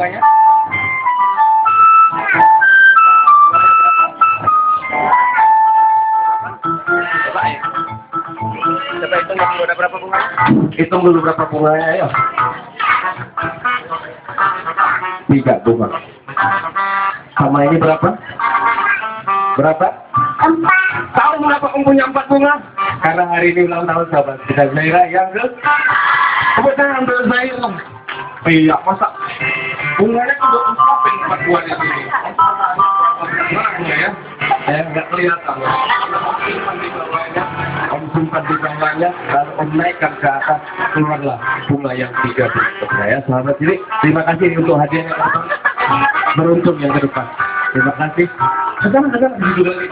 bunganya? Coba hitung dulu ada berapa bunganya? Hitung dulu berapa bunganya, ayo. 3 bunga. Sama ini berapa? Berapa? 4. Tahu mengapa kamu punya 4 bunga? Karena hari ini ulang tahun sahabat kita Zaira yang ke. Tepuk tangan untuk Zaira. Iya, masa bunganya kan 4 buahnya ini. Mana bunga ya? Nggak kelihatan ya. Om simpan di bawahnya dan Om naikkan ke atas, keluarlah bunga yang 3 berikutnya ya sahabat. Jadi terima kasih untuk hadiahnya teman-teman. Beruntung yang ke depan. Terima kasih. Sedang di situ lagi.